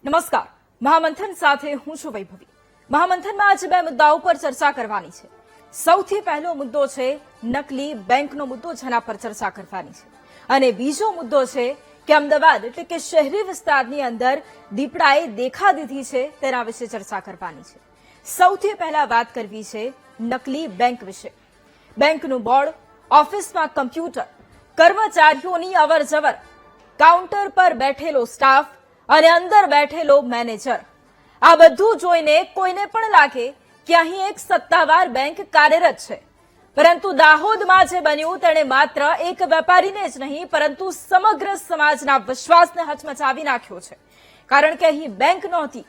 નમસ્કાર, મહામંથન સાથે હું છું વૈભવી। મહામંથનમાં આજે બે મુદ્દાઓ પર ચર્ચા કરવાની છે। સૌથી પહેલો મુદ્દો છે નકલી બેંકનો મુદ્દો, જેના પર ચર્ચા કરવાની છે, અને બીજો મુદ્દો છે કે અમદાવાદ એટલે કે શહેરી વિસ્તારની અંદર દીપડાએ દેખા દીધી છે, તેના વિશે ચર્ચા કરવાની છે। સૌથી પહેલા વાત કરવી છે નકલી બેંક વિશે। બેંકનું બોર્ડ, ઓફિસમાં કમ્પ્યુટર, કર્મચારીઓની અવરજવર, કાઉન્ટર પર બેઠેલો સ્ટાફ અને અંદર બેઠેલો મેનેજર, આ બધું જોઈને કોઈને પણ લાગે કે અહીં એક સત્તાવાર બેંક કાર્યરત છે। પરંતુ દાહોદમાં જે બન્યું તેણે માત્ર એક વેપારીને જ નહીં પરંતુ સમગ્ર સમાજના વિશ્વાસને હચમચાવી નાખ્યો છે। કારણ કે અહીં બેંક નહોતી,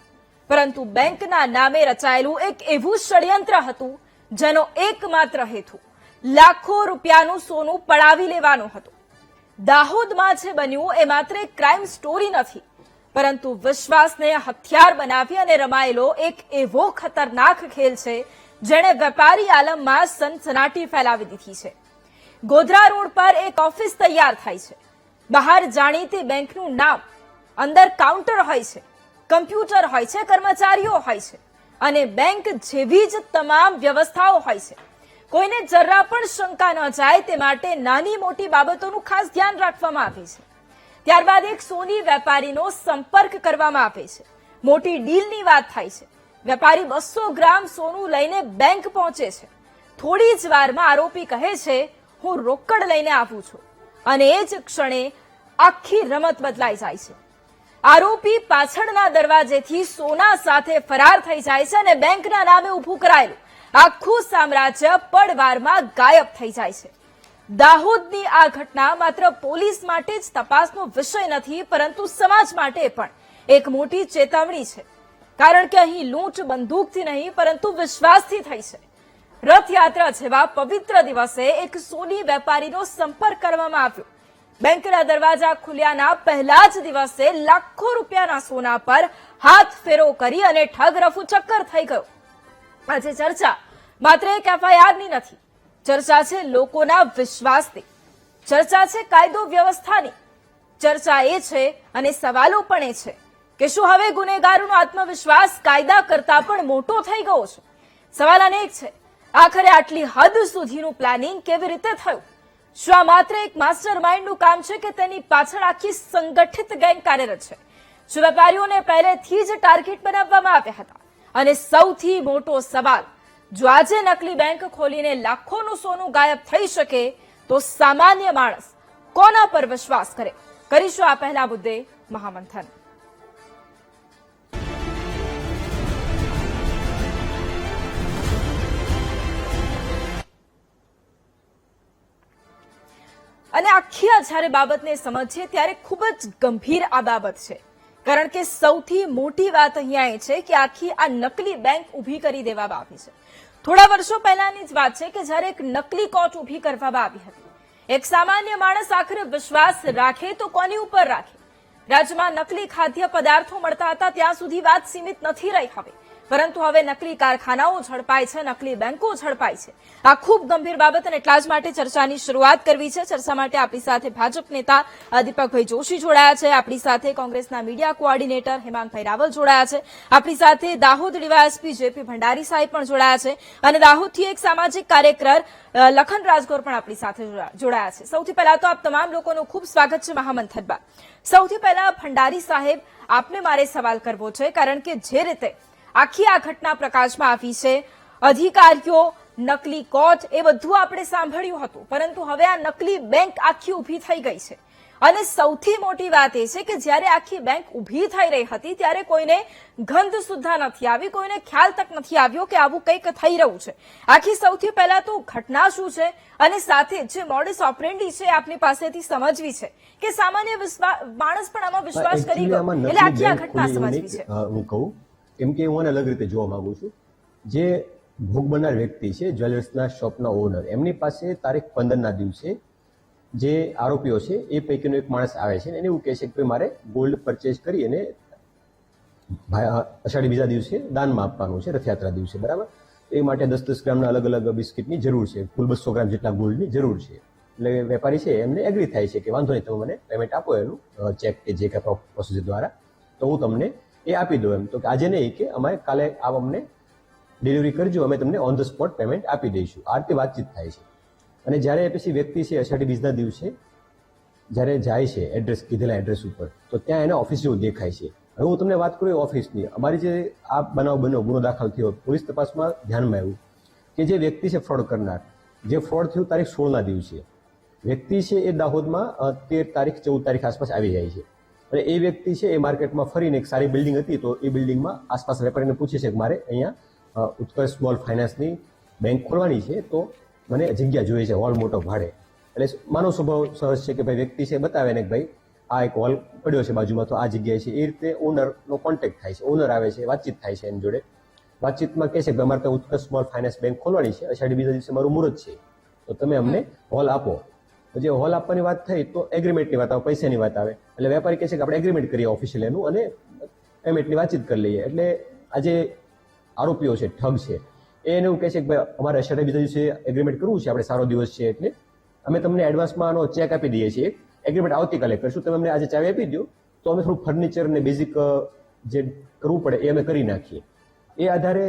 પરંતુ બેંકના નામે રચાયેલું એક એવું ષડયંત્ર હતું જેનો એકમાત્ર હેતુ લાખો રૂપિયાનું સોનું પડાવી લેવાનો હતો। દાહોદમાં જે બન્યું એ માત્ર એક ક્રાઇમ સ્ટોરી નથી, પરંતુ વિશ્વાસને હથિયાર બનાવી અને રમાયેલો એક એવો ખતરનાક ખેલ છે જેણે વેપારી આલમમાં સનસનાટી ફેલાવી દીધી છે। ગોધરા રોડ પર એક ઓફિસ તૈયાર થાય છે। બહાર જાણીતી બેંકનું નામ, અંદર કાઉન્ટર હોય છે, કમ્પ્યુટર હોય છે, કર્મચારીઓ હોય છે અને બેંક જેવી જ તમામ વ્યવસ્થાઓ હોય છે। કોઈને જરા પણ શંકા ન જાય તે માટે નાની મોટી બાબતોનું ખાસ ધ્યાન રાખવામાં આવે છે। ત્યારબાદ એક સોની વેપારીનો સંપર્ક કરવામાં આવે છે। મોટી ડીલની વાત થાય છે। વેપારી 200 ગ્રામ સોનું લઈને બેંક પહોંચે છે। થોડી જ વારમાં આરોપી કહે છે, હું રોકડ લઈને આવું છું, અને એ જ ક્ષણે આખી રમત બદલાઈ જાય છે। આરોપી પાછળના દરવાજેથી સોના સાથે ફરાર થઈ જાય છે અને બેંકના નામે ઊભું કરાયેલું આખું સામ્રાજ્ય પળવારમાં ગાયબ થઈ જાય છે। દાહોદની આ ઘટના માત્ર પોલીસ માટે જ તપાસનો વિષય નથી, પરંતુ સમાજ માટે પણ એક મોટી ચેતવણી છે। કારણ કે અહીં લૂંટ બંદૂકથી નહીં પરંતુ વિશ્વાસથી થઈ છે। રથયાત્રા જેવા પવિત્ર દિવસે એક સોની વેપારીનો સંપર્ક કરવામાં આવ્યો। બેંકના દરવાજા ખુલ્યાના પહેલા જ દિવસે લાખો રૂપિયાના સોના પર હાથ ફેરો કરી અને ઠગ રફુચક્કર થઈ ગયો। આજે ચર્ચા માત્ર એક એફઆઈઆરની નથી, ચર્ચા છે લોકોના વિશ્વાસની, ચર્ચા છે કાયદો વ્યવસ્થાની, ચર્ચા એ છે અને સવાલો પણ એ છે કે શું હવે ગુનેગારોનો આત્મવિશ્વાસ કાયદા કરતા પણ મોટો થઈ ગયો છે? સવાલ અનેક છે। આખરે આટલી હદ સુધીનું પ્લાનિંગ કેવી રીતે થયું? શું આ માત્ર એક માસ્ટર માઇન્ડનું કામ છે કે તેની પાછળ આખી સંગઠિત ગેંગ કાર્યરત છે? શું વેપારીઓને પહેલેથી જ ટાર્ગેટ બનાવવામાં આવ્યા હતા? અને સૌથી મોટો સવાલ, જો આજે નકલી બેંક ખોલીને લાખોનું સોનું ગાયબ થઈ શકે તો સામાન્ય માણસ કોના પર વિશ્વાસ કરે? કરીશું આ પહેલા મુદ્દે મહામંથન। અને આખી આ જ્યારે બાબતને સમજીએ ત્યારે ખૂબ જ ગંભીર આ બાબત છે। કારણ કે સૌથી મોટી વાત અહીંયા એ છે કે આખી આ નકલી બેંક ઊભી કરી દેવામાં આવી છે। થોડા વર્ષો પહેલાની જ વાત છે કે જ્યારે એક નકલી કોર્ટ ઊભી કરવામાં આવી હતી। એક સામાન્ય માણસ આખરે વિશ્વાસ રાખે તો કોની ઉપર રાખે? રાજ્યમાં નકલી ખાદ્ય પદાર્થો મળતા હતા ત્યાં સુધી વાત સીમિત નથી રહી હવે, પરંતુ હવે નકલી કારખાનાઓ ઝડપાય છે, નકલી બેંકો ઝડપાય છે। આ ખૂબ ગંભીર બાબત અને એટલા જ માટે ચર્ચાની શરૂઆત કરવી છે। ચર્ચા માટે આપણી સાથે ભાજપ નેતા દીપકભાઈ જોશી જોડાયા છે, આપણી સાથે કોંગ્રેસના મીડિયા કોઓર્ડિનેટર હેમાંગભાઈ રાવલ જોડાયા છે, આપણી સાથે દાહોદ ડીવાયએસપી જેપી ભંડારી સાહેબ પણ જોડાયા છે, અને દાહોદથી એક સામાજિક કાર્યકર લખન રાજગોર પણ આપણી સાથે જોડાયા છે। સૌથી પહેલા તો આપ તમામ લોકોનું ખૂબ સ્વાગત છે મહામંથનમાં। સૌથી પહેલા ભંડારી સાહેબ, આપને મારે સવાલ કરવો છે, કારણ કે જે રીતે આખી આ ઘટના પ્રકાશમાં આવી છે, અધિકારીઓ, નકલી કોર્ટ, એ બધું આપણે સાંભળ્યું હતું, પરંતુ હવે આ નકલી બેંક આખી ઊભી થઈ ગઈ છે। અને સૌથી મોટી વાત એ છે કે જ્યારે આખી બેંક ઊભી થઈ રહી હતી ત્યારે કોઈને ગંધ સુદ્ધા નથી આવી, કોઈને ખ્યાલ તક નથી આવ્યો કે આવું કંઈક થઈ રહ્યું છે। આખી સૌથી પહેલા તો ઘટના શું છે અને સાથે જે મોડસ ઓપરેન્ડી છે આપની પાસેથી સમજવી છે કે સામાન્ય માણસ પણ આમાં વિશ્વાસ કરી ગયો, એટલે આખી આ ઘટના સમજવી છે। હું કહું કેમ કે હું અલગ રીતે જોવા માંગુ છું। જે ભોગ બનનાર વ્યક્તિ છે, જ્વેલર્સના શોપના ઓનર, એમની પાસે તારીખ 15ના દિવસે જે આરોપીઓ છે એ પૈકીનો એક માણસ આવે છે અને એને એવું કહે છે કે મારે ગોલ્ડ પરચેસ કરી અને અષાઢી બીજા દિવસે દાનમાં આપવાનું છે, રથયાત્રા દિવસે, બરાબર? એ માટે 10-10 ગ્રામના અલગ અલગ બિસ્કિટની જરૂર છે, કુલ 200 ગ્રામ જેટલા ગોલ્ડની જરૂર છે। એટલે વેપારી છે એમને એગ્રી થાય છે કે વાંધો નહીં, તમે મને પેમેન્ટ આપો એનું ચેક કે જે કંઈ પ્રોસીજર દ્વારા, તો હું તમને એ આપી દો એમ. તો કે આજે નહીં, કે અમારે કાલે આપ અમને ડિલિવરી કરજો, અમે તમને ઓન ધ સ્પોટ પેમેન્ટ આપી દઈશું. આ રીતે વાતચીત થાય છે. અને જ્યારે પછી વ્યક્તિ છે અષાઢી બીજના દિવસે જ્યારે જાય છે એડ્રેસ, કીધેલા એડ્રેસ ઉપર, તો ત્યાં એને ઓફિસ જેવું દેખાય છે. હવે હું તમને વાત કરું ઓફિસની. અમારી જે આ ગુનો દાખલ થયો, પોલીસ તપાસમાં ધ્યાનમાં આવ્યું કે જે વ્યક્તિ છે ફ્રોડ કરનાર, જે ફ્રોડ થયું તારીખ 16ના દિવસે, વ્યક્તિ છે એ દાહોદમાં 13 તારીખ 14 તારીખ આસપાસ આવી જાય છે. અને એ વ્યક્તિ છે એ માર્કેટમાં ફરીને એક સારી બિલ્ડિંગ હતી, તો એ બિલ્ડિંગમાં આસપાસ વેપારીને પૂછે છે કે મારે અહીંયા ઉત્કર્ષ સ્મોલ ફાઇનાન્સની બેંક ખોલવાની છે, તો મને જગ્યા જોઈએ છે, હોલ મોટો ભાડે. એટલે માનવ સ્વભાવ સહજ છે કે ભાઈ વ્યક્તિ છે બતાવે ને કે ભાઈ આ એક હોલ પડ્યો છે બાજુમાં, તો આ જગ્યાએ છે. એ રીતે ઓનરનો કોન્ટેક્ટ થાય છે, ઓનર આવે છે, વાતચીત થાય છે એની જોડે. વાતચીતમાં કહે છે કે અમારે ત્યાં ઉત્કર્ષ સ્મોલ ફાઇનાન્સ બેંક ખોલવાની છે, અષાઢી બીજા દિવસે મારું મુહૂર્ત છે, તો તમે અમને હોલ આપો. જે હોલ આપવાની વાત થઈ તો એગ્રીમેન્ટની વાત આવે, પૈસાની વાત આવે. એટલે વેપારી કહે છે કે આપણે એગ્રીમેન્ટ કરીએ ઓફિશિયલ એનું, અને પેમેન્ટની વાતચીત કરી લઈએ. એટલે આજે આરોપીઓ છે, ઠગ છે, એને એવું કહે છે કે ભાઈ અમારે અષાઢી બીજા દિવસે એગ્રીમેન્ટ કરવું છે, આપણે સારો દિવસ છે એટલે અમે તમને એડવાન્સમાં આનો ચેક આપી દઈએ છીએ, એગ્રીમેન્ટ આવતીકાલે કરશું, તમે અમને આજે ચાવી આપી દો, તો અમે થોડું ફર્નિચર ને બેઝિક જે કરવું પડે એ અમે કરી નાખીએ. એ આધારે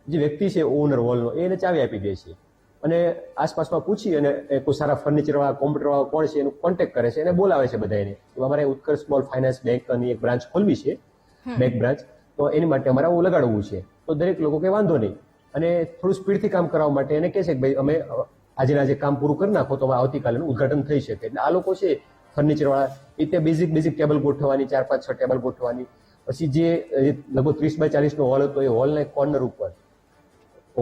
જે વ્યક્તિ છે ઓનર હોલનો, એને ચાવી આપી દે છે. અને આસપાસમાં પૂછી અને કોઈ સારા ફર્નિચરવાળા, કોમ્પ્યુટરવાળા કોણ છે એનું કોન્ટેક્ટ કરે છે, એને બોલાવે છે બધાને. અમારે ઉત્કર્ષ સ્મોલ ફાઇનાન્સ બેંકની એક બ્રાન્ચ ખોલવી છે, બેંક બ્રાન્ચ, તો એની માટે અમારે આવું લગાડવું છે. તો દરેક લોકો કે વાંધો નહીં, અને થોડું સ્પીડથી કામ કરાવવા માટે એને કહે છે કે ભાઈ અમે આજે કામ પૂરું કરી નાખો તો આવતીકાલેનું ઉદઘાટન થઈ શકે. એટલે આ લોકો છે ફર્નિચરવાળા, એ ત્યાં બેઝિક ટેબલ ગોઠવવાની, 4, 5, 6 ટેબલ ગોઠવવાની. પછી જે લગભગ 30 બાય 40નો હોલ હતો, એ હોલના કોર્નર ઉપર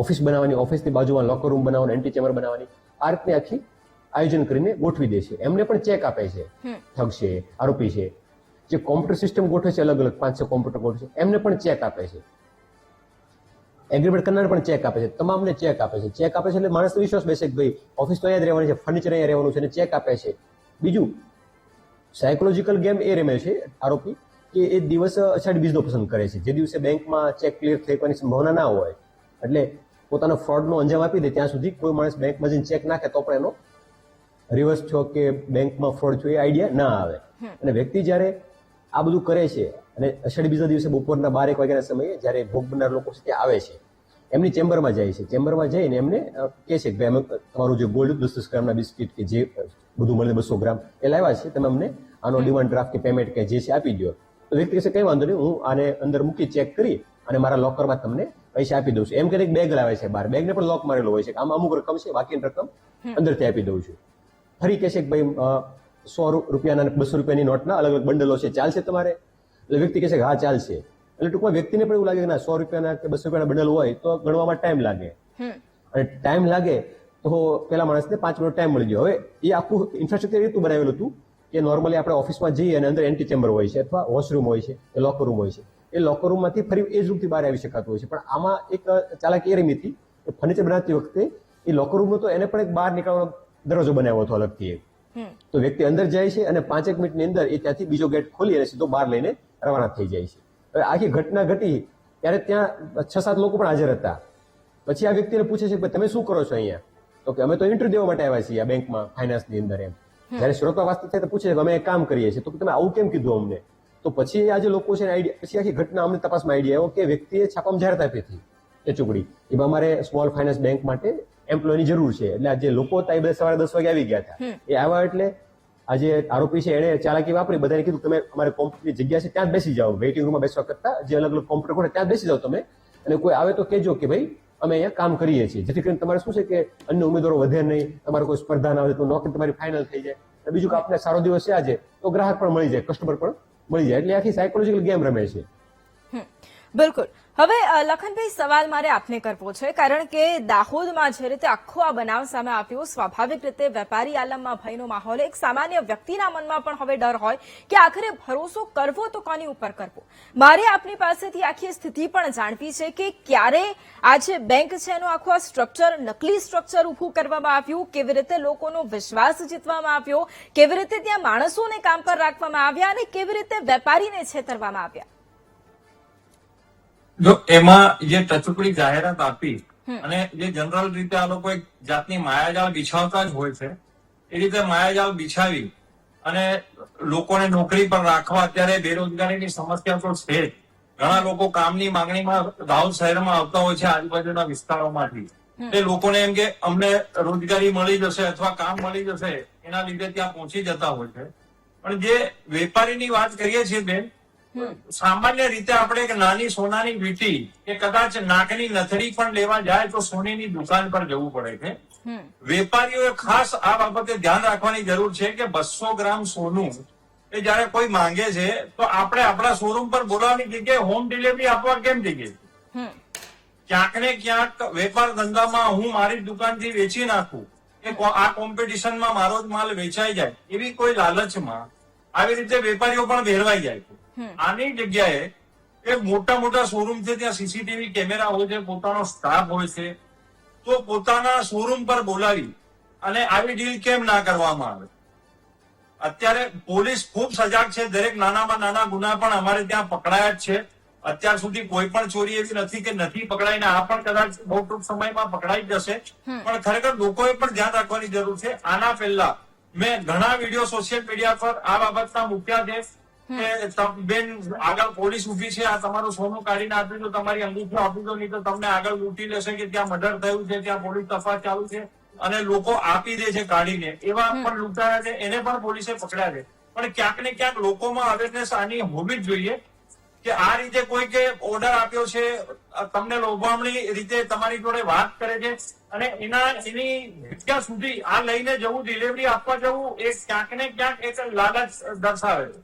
ઓફિસ બનાવવાની, ઓફિસની બાજુમાં લોકર રૂમ બનાવવાનો, એન્ટી ચેમ્બર બનાવવાની. આ રીતે આખી આયોજન કરીને ગોઠવી દે છે. એમને પણ ચેક આપે છે, ઠગ છે, આરોપી છે. જે કોમ્પ્યુટર સિસ્ટમ ગોઠવે છે, અલગ અલગ 5-6 કોમ્પ્યુટર ગોઠવે છે, એમને પણ ચેક આપે છે. એગ્રીમેન્ટ કરનાર પણ ચેક આપે છે, તમામને ચેક આપે છે. ચેક આપે છે એટલે માણસનો વિશ્વાસ બેસે કે ભાઈ ઓફિસ તો અહીંયા જ રહેવાની છે, ફર્નિચર અહીંયા રહેવાનું છે, અને ચેક આપે છે. બીજું સાયકોલોજીકલ ગેમ એ રમે છે આરોપી, કે એ દિવસ અષાઢી બીજનો પસંદ કરે છે, જે દિવસે બેંકમાં ચેક ક્લિયર થવાની સંભાવના ના હોય. એટલે પોતાનો ફ્રોડનો અંજામ આપી દે ત્યાં સુધી કોઈ માણસ બેંકમાં જઈને ચેક નાખે તો પણ એનો રિવર્સ થયો કે બેંકમાં ફ્રોડ થયો એ આઈડિયા ના આવે. અને વ્યક્તિ જ્યારે આ બધું કરે છે અને અષાઢી બીજા દિવસે બપોરના 12-1 વાગ્યાના સમયે જ્યારે ભોગ બનનાર લોકો છે ત્યાં આવે છે, એમની ચેમ્બરમાં જાય છે. ચેમ્બરમાં જઈને એમને કહે છે કે ભાઈ અમે તમારું જે ગોલ્ડ 10 ગ્રામના બિસ્કિટ કે જે બધું મળે 200 ગ્રામ એ લાવ્યા છે, તમે અમને આનો ડિમાન્ડ ડ્રાફ્ટ કે પેમેન્ટ કે જે છે આપી દો. તો વ્યક્તિ કહેશે કંઈ વાંધો નહીં, હું આને અંદર મૂકી ચેક કરી અને મારા લોકરમાં તમને પૈસા આપી દઉં છું. એમ કરીને બેગ લાવે છે બહાર, બેગને પણ લોક મારેલો હોય છે, આમાં અમુક રકમ છે, બાકીની રકમ અંદરથી આપી દઉં છું. ફરી કહે છે કે ભાઈ 100 રૂપિયાના અને 200 રૂપિયાની નોટના અલગ અલગ બંડલો છે, ચાલશે તમારે? એટલે વ્યક્તિ કહે છે કે હા ચાલશે. એટલે ટૂંકમાં વ્યક્તિને પણ એવું લાગે કે ના 100 રૂપિયાના કે 200 રૂપિયાના બંડલ હોય તો ગણવામાં ટાઈમ લાગે, અને ટાઈમ લાગે તો પેલા માણસને 5 મિનિટ ટાઈમ મળી ગયો. હવે એ આખું ઇન્ફ્રાસ્ટ્રક્ચર એટલું બનાવેલું હતું કે નોર્મલી આપણે ઓફિસમાં જઈએ અને અંદર એન્ટી ચેમ્બર હોય છે અથવા વોશરૂમ હોય છે, એ લોકર રૂમ હોય છે, એ લોકર રૂમમાંથી ફરી એ જ રૂમથી બહાર આવી શકાતું હોય છે. પણ આમાં એક ચાલાકી એ રમી હતી કે ફર્નિચર બનાવતી વખતે એ લોકર રૂમનો તો એને પણ એક બહાર નીકળવાનો દરવાજો બનાવ્યો હતો અલગથી એક. તો વ્યક્તિ અંદર જાય છે અને 5 મિનિટની અંદર એ ત્યાંથી બીજો ગેટ ખોલી અને સીધો બહાર લઈને રવાના થઈ જાય છે. હવે આખી ઘટના ઘટી ત્યારે ત્યાં 6-7 લોકો પણ હાજર હતા. પછી આ વ્યક્તિને પૂછે છે કે તમે શું કરો છો અહીંયા? તો કે અમે તો ઇન્ટરવ્યુ દેવા માટે આવ્યા છીએ આ બેંકમાં, ફાઇનાન્સની અંદર. એમ જ્યારે શ્રોતા વાસ્તવ થાય તો પૂછે કે અમે કામ કરીએ છીએ. તો તમે આવું કેમ કીધું અમને? તો પછી આ જે લોકો છે આઈડિયા, પછી આખી ઘટના અમને તપાસમાં આઈડિયા આવ્યો કે વ્યક્તિએ છાપામાં જાહેરાત આપી હતી એ ચોકડી એમાં અમારે સ્મોલ ફાઇનાન્સ બેંક માટે એમ્પ્લોયની જરૂર છે. એટલે આ જે લોકો હતા એ બધા સવારે 10 વાગે આવી ગયા હતા. એ આવ્યા એટલે આ જે આરોપી છે એને ચાલાકી વાપરી બધાને કીધું તમે અમારે કોમ્પ્યુટરની જગ્યા છે ત્યાં જ બેસી જાઓ, વેઇટિંગ રૂમમાં બેસવા કરતા જે અલગ અલગ કોમ્પ્યુટર હોય ત્યાં જ બેસી જાઓ તમે, અને કોઈ આવે તો કહેજો કે ભાઈ અમે અહીંયા કામ કરીએ છીએ, જેથી કરીને તમારે શું છે કે અન્ય ઉમેદવારો વધે નહીં, તમારે કોઈ સ્પર્ધા ના હોય તો નોકરી તમારી ફાઇનલ થઈ જાય. બીજું કે આપણે સારો દિવસ છે આજે તો ગ્રાહક પણ મળી જાય, કસ્ટમર પણ મળી જાય. એટલે આખી સાયકોલોજીકલ ગેમ રમે છે. બિલકુલ. હવે લખનભાઈ, સવાલ મારે આપને કરવો છે, કારણ કે દાહોદમાં જે રીતે આખો આ બનાવ સામે આવ્યો, સ્વાભાવિક રીતે વેપારી આલમમાં ભયનો માહોલ, એક સામાન્ય વ્યક્તિના મનમાં પણ હવે ડર હોય કે આખરે ભરોસો કરવો તો કોની ઉપર કરવો. મારે આપની પાસેથી આખી સ્થિતિ પણ જાણવી છે કે ક્યારે આ જે બેંક છે એનું આખું આ સ્ટ્રક્ચર, નકલી સ્ટ્રક્ચર ઊભું કરવામાં આવ્યું, કેવી રીતે લોકોનો વિશ્વાસ જીતવામાં આવ્યો, કેવી રીતે ત્યાં માણસોને કામ પર રાખવામાં આવ્યા અને કેવી રીતે વેપારીને છેતરવામાં આવ્યા. જો એમાં જે ટચુકડી જાહેરાત આપી અને જે જનરલ રીતે આ લોકો એક જાતની માયાજાળ બિછાવતા જ હોય છે, એ રીતે માયાજાળ બિછાવી અને લોકોને નોકરી પર રાખવા. અત્યારે બેરોજગારીની સમસ્યા તો છે, ઘણા લોકો કામની માંગણીમાં રાहुल શહેરમાં આવતા હોય છે આજુબાજુના વિસ્તારોમાંથી. એ લોકોને એમ કે અમને રોજગારી મળી જશે અથવા કામ મળી જશે એના લીધે ત્યાં પહોંચી જતા હોય છે. પણ જે વેપારીની વાત કરીએ છીએ બેન, સામાન્ય રીતે આપણે એક નાની સોનાની વીંટી કે કદાચ નાકની નથડી પણ લેવા જાય તો સોનીની દુકાન પર જવું પડે છે. વેપારીઓએ ખાસ આ બાબતે ધ્યાન રાખવાની જરૂર છે કે 200 ગ્રામ સોનું એ જયારે કોઈ માંગે છે તો આપણે આપણા શોરૂમ પર બોલાવવાની જગ્યાએ હોમ ડિલિવરી આપવા કેમ જઈએ? ક્યાંક ને ક્યાંક વેપાર ધંધામાં હું મારી દુકાનથી વેચી નાખું કે આ કોમ્પિટિશનમાં મારો જ માલ વેચાઈ જાય એવી કોઈ લાલચમાં આવી રીતે વેપારીઓ પણ ભેરવાઈ જાય છે. આની જગ્યાએ એ મોટા મોટા શોરૂમ છે ત્યાં સીસીટીવી કેમેરા હોય છે, પોતાનો સ્ટાફ હોય છે, તો પોતાના શોરૂમ પર બોલાવી અને આવી ડીલ કેમ ના કરવામાં આવે? અત્યારે પોલીસ ખૂબ સજાગ છે. દરેક નાનામાં નાના ગુના પણ અમારે ત્યાં પકડાયા જ છે. અત્યાર સુધી કોઈ પણ ચોરી એવી નથી કે નથી પકડાઈને, આ પણ કદાચ બહુ ટૂંક સમયમાં પકડાઈ જશે. પણ ખરેખર લોકોએ પણ ધ્યાન રાખવાની જરૂર છે. આના પહેલા મેં ઘણા વિડીયો સોશિયલ મીડિયા પર આ બાબતના મૂક્યા છે કે બેન આગળ પોલીસ ઉભી છે, આ તમારું સોનું કાઢીને આપ્યું તો તમારી અંગૂઠો આપી દો, નહીં તો તમને આગળ લૂંટી લેશે કે ત્યાં મર્ડર થયું છે, ત્યાં પોલીસ તપાસ ચાલુ છે અને લોકો આપી દે છે કાઢીને. એવા પણ લૂંટાયા છે, એને પણ પોલીસે પકડ્યા છે. પણ ક્યાંક ને ક્યાંક લોકોમાં અવેરનેસ આની હોવી જ જોઈએ કે આ રીતે કોઈ કે ઓર્ડર આપ્યો છે, તમને લોભામણી રીતે તમારી જોડે વાત કરે છે અને એની જગ્યા સુધી આ લઈને જવું, ડિલિવરી આપવા જવું, એ ક્યાંક ને ક્યાંક એક લાલચ દર્શાવે છે.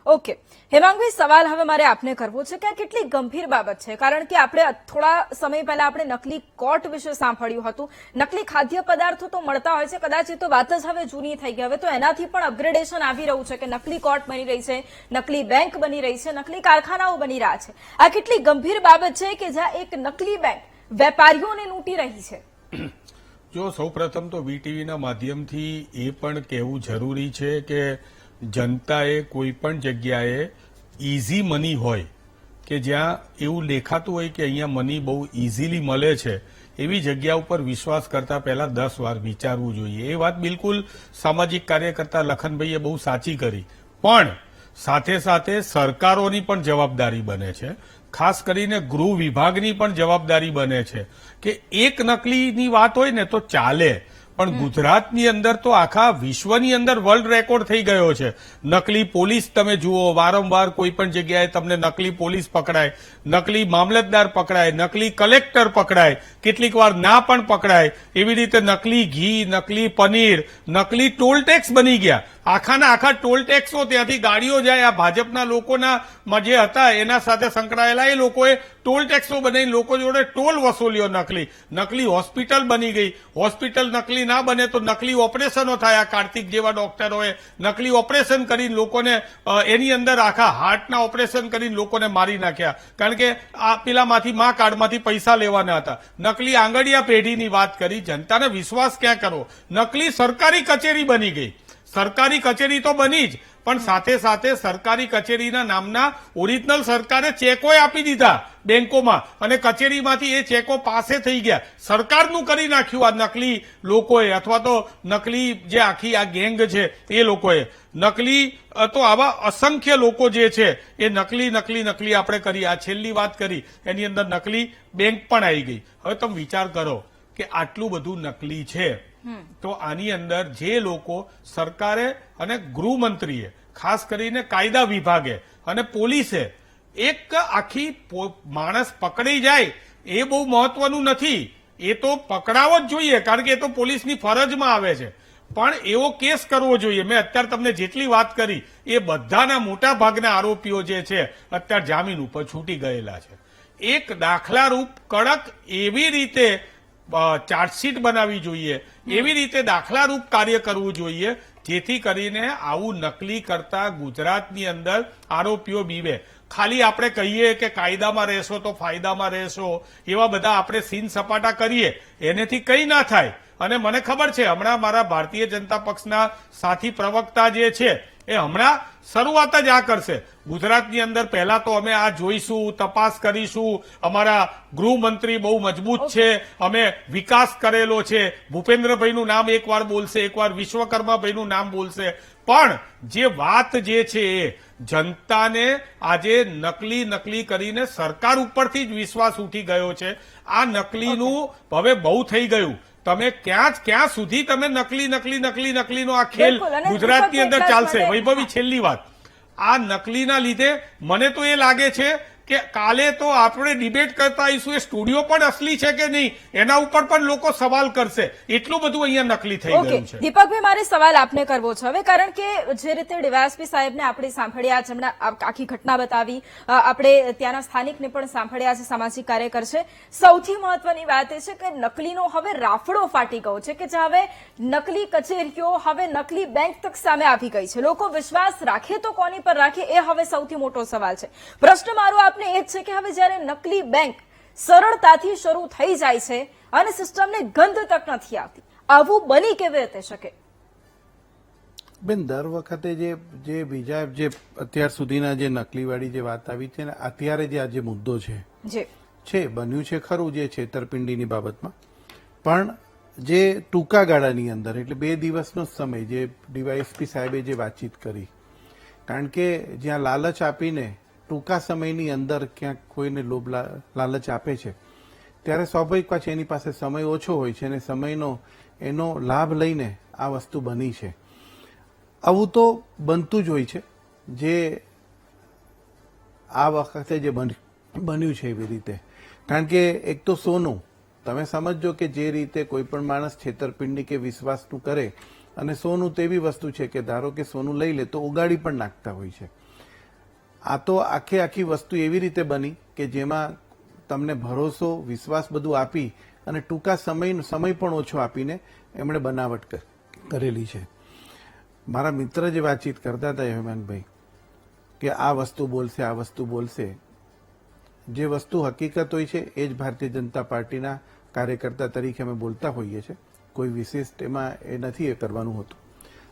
ઓકે હેમાંગભાઈ, સવાલ હવે મારે આપને કરવો છે કે આ કેટલી ગંભીર બાબત છે, કારણ કે આપણે થોડા સમય પહેલા આપણે નકલી કોટ વિશે સાંભળ્યું હતું. નકલી ખાદ્ય પદાર્થો તો મળતા હોય છે, કદાચ એ તો વાત જ હવે જૂની થઈ ગઈ. હવે તો એનાથી પણ અપગ્રેડેશન આવી રહ્યું છે કે નકલી કોટ બની રહી છે, નકલી બેંક બની રહી છે, નકલી કારખાનાઓ બની રહ્યા છે. આ કેટલી ગંભીર બાબત છે કે જ્યાં એક નકલી બેંક વેપારીઓને લૂંટી રહી છે. જો સૌપ્રથમ તો વીટીવીના માધ્યમથી એ પણ કહેવું જરૂરી છે કે જનતાએ કોઈ પણ જગ્યાએ ઇઝી મની હોય કે જ્યાં એવું દેખાતું હોય કે અહીંયા મની બહુ ઇઝીલી મળે છે એવી જગ્યા ઉપર વિશ્વાસ કરતા પહેલા 10 વાર વિચારવું જોઈએ. એ વાત બિલકુલ સામાજિક કાર્યકર્તા લખનભાઈએ બહુ સાચી કરી. પણ સાથે સાથે સરકારોની પણ જવાબદારી બને છે, ખાસ કરીને ગૃહ વિભાગની પણ જવાબદારી બને છે કે એક નકલીની વાત હોય ને તો ચાલે, પણ ગુજરાતની અંદર તો આખા વિશ્વની અંદર વર્લ્ડ રેકોર્ડ થઈ ગયો છે. નકલી પોલીસ તમે જુઓ, વારંવાર કોઈ પણ જગ્યાએ તમને નકલી પોલીસ પકડાય, નકલી મામલતદાર પકડાય, નકલી કલેક્ટર પકડાય, કેટલીક વાર ના પણ પકડાય. એવી રીતે નકલી ઘી, નકલી પનીર, નકલી ટોલ ટેક્સ બની ગયા. આખાના આખા ટોલ ટેક્સો ત્યાંથી ગાડીઓ જાય, આ ભાજપના લોકોના જે હતા એના સાથે સંકળાયેલા એ લોકોએ ટોલ ટેક્સો બનાવી લોકો જોડે ટોલ વસૂલ્યો. નકલી હોસ્પિટલ બની ગઈ. હોસ્પિટલ નકલી ના બને તો નકલી ઓપરેશનો થયા. કાર્તિક જેવા ડોક્ટરોએ નકલી ઓપરેશન કરીને લોકોને એની અંદર આખા હાર્ટના ઓપરેશન કરીને લોકોને મારી નાખ્યા, કારણ કે આ પેલામાંથી મા કાર્ડમાંથી પૈસા લેવાના હતા. નકલી આંગડિયા પેઢીની વાત કરી. જનતાને વિશ્વાસ ક્યાં કરવો? નકલી સરકારી કચેરી બની ગઈ. સરકારી કચેરી તો બની જ, પણ સાથે સાથે સરકારી કચેરીના નામના ઓરિજિનલ સરકારે ચેકો આપી દીધા બેંકોમાં અને કચેરીમાંથી એ ચેકો પાસે થઈ ગયા. સરકારનું કરી નાખ્યું આ નકલી લોકોએ, અથવા તો નકલી જે આખી આ ગેંગ છે એ લોકોએ. નકલી તો આવા અસંખ્ય લોકો જે છે એ નકલી આપણે કરી. આ છેલ્લી વાત કરી એની અંદર નકલી બેંક પણ આવી ગઈ. હવે તમે વિચાર કરો કે આટલું બધું નકલી છે તો આની અંદર જે લોકો સરકારે અને ગૃહમંત્રીએ, ખાસ કરીને કાયદા વિભાગે અને પોલીસે એક આખી માણસ પકડી જાય એ બહુ મહત્વનું નથી, એ તો પકડાવો જ જોઈએ કારણ કે એ તો પોલીસની ફરજમાં આવે છે. પણ એવો કેસ કરવો જોઈએ. મેં અત્યારે તમને જેટલી વાત કરી એ બધાના મોટા ભાગના આરોપીઓ જે છે અત્યારે જામીન ઉપર છૂટી ગયેલા છે. એક દાખલારૂપ કડક એવી રીતે ચાર્જશીટ બનાવવી જોઈએ, એવી રીતે દાખલારૂપ કાર્ય કરવું જોઈએ જેથી કરીને આવું નકલી કરતા ગુજરાતની અંદર આરોપીઓ બીવે. ખાલી આપણે કહીએ કે કાયદામાં રહેશો તો ફાયદામાં રહેશો, એવા બધા આપણે સીન સપાટા કરીએ, એનેથી કંઈ ના થાય. અને મને ખબર છે હમણાં મારા ભારતીય જનતા પક્ષના સાથી પ્રવક્તા જે છે એ હમણાં શરૂઆત જ આ કરશે. ગુજરાતની અંદર પહેલા તો અમે આ જોઈશું, તપાસ કરીશું, અમારા ગૃહમંત્રી બહુ મજબૂત છે, અમે વિકાસ કરેલો છે, ભૂપેન્દ્રભાઈનું નામ એકવાર બોલશે, એકવાર વિશ્વકર્માભાઈનું નામ બોલશે, પણ જે વાત જે છે એ જનતાને આજે નકલી કરીને સરકાર ઉપરથી જ વિશ્વાસ ઉઠી ગયો છે. આ નકલીનું હવે બહુ થઈ ગયું. તમે ક્યાં સુધી તમે નકલીનો આ ખેલ બિલકુલ, અને ગુજરાતની અંદર દીપક ચાલશે? માટે- વૈભવી, છેલ્લી વાત, આ નકલીના લીધે મને તો એ લાગે છે કે કાલે તો આપણે ડિબેટ કરતા આવીશું એ સ્ટુડિયો પણ અસલી છે કે નહીં એના ઉપર પણ લોકો સવાલ કરશે. એટલું બધું અહીંયા નકલી થઈ ઓકે ગયું છે. દીપકભાઈ, મારે સવાલ આપને કરવો છે હવે, કારણ કે જે રીતે ડીવાયએસપી સાહેબને આપણે સાંભળ્યા, જેમણે આખી ઘટના બતાવી, આપણે ત્યાંના સ્થાનિકને પણ સાંભળ્યા છે, સામાજિક કાર્યકર છે. સૌથી મહત્વની વાત એ છે કે નકલીનો હવે રાફડો ફાટી ગયો છે, કે જ્યાં હવે નકલી કચેરીઓ, હવે નકલી બેંક તક સામે આવી ગઈ છે. લોકો વિશ્વાસ રાખે તો કોની પર રાખે, એ હવે સૌથી મોટો સવાલ છે. પ્રશ્ન મારો આપને એ જ છે કે હવે જ્યારે નકલી બેંક સરળતાથી શરૂ થઈ જાય છે અને સિસ્ટમને ગંધ તક નથી આવતી, આવું બની કેવી રીતે શકે? બેન, દર વખતે જે બીજા જે અત્યાર સુધીના જે નકલીવાળી જે વાત આવી છે ને, અત્યારે જે આ જે મુદ્દો છે બન્યું છે ખરું જે છેતરપિંડીની બાબતમાં, પણ જે ટૂંકા ગાળાની અંદર એટલે 2 દિવસનો સમય જે ડીવાયએસપી સાહેબે જે વાતચીત કરી, કારણ કે જ્યાં લાલચ આપીને ટૂંકા સમયની અંદર ક્યાંક કોઈને લોભ લાલચ આપે છે ત્યારે સ્વાભાવિક પાછી એની પાસે સમય ઓછો હોય છે અને સમયનો એનો લાભ લઈને આ વસ્તુ બની છે. આવું તો બનતું જ હોય છે, જે આ વખતે જે બન્યું છે એવી રીતે. કારણ કે એક તો સોનું, તમે સમજો કે જે રીતે કોઈ પણ માણસ છેતરપિંડી કે વિશ્વાસનું કરે, અને સોનું તેવી વસ્તુ છે કે ધારો કે સોનું લઈ લે તો ઉગાડી પણ નાખતા હોય છે. આ તો આખી વસ્તુ એવી રીતે બની કે જેમાં તમને ભરોસો, વિશ્વાસ બધું આપી અને ટૂંકા સમય પણ ઓછો આપીને એમણે બનાવટ કરેલી છે. મારા મિત્ર જે વાતચીત કરતા હતા હેમંતભાઈ, કે આ વસ્તુ બોલશે, જે વસ્તુ હકીકત હોય છે એ જ ભારતીય જનતા પાર્ટીના કાર્યકર્તા તરીકે અમે બોલતા હોઈએ છીએ. કોઈ વિશિષ્ટ એમાં એ નથી એ કરવાનું હોતું.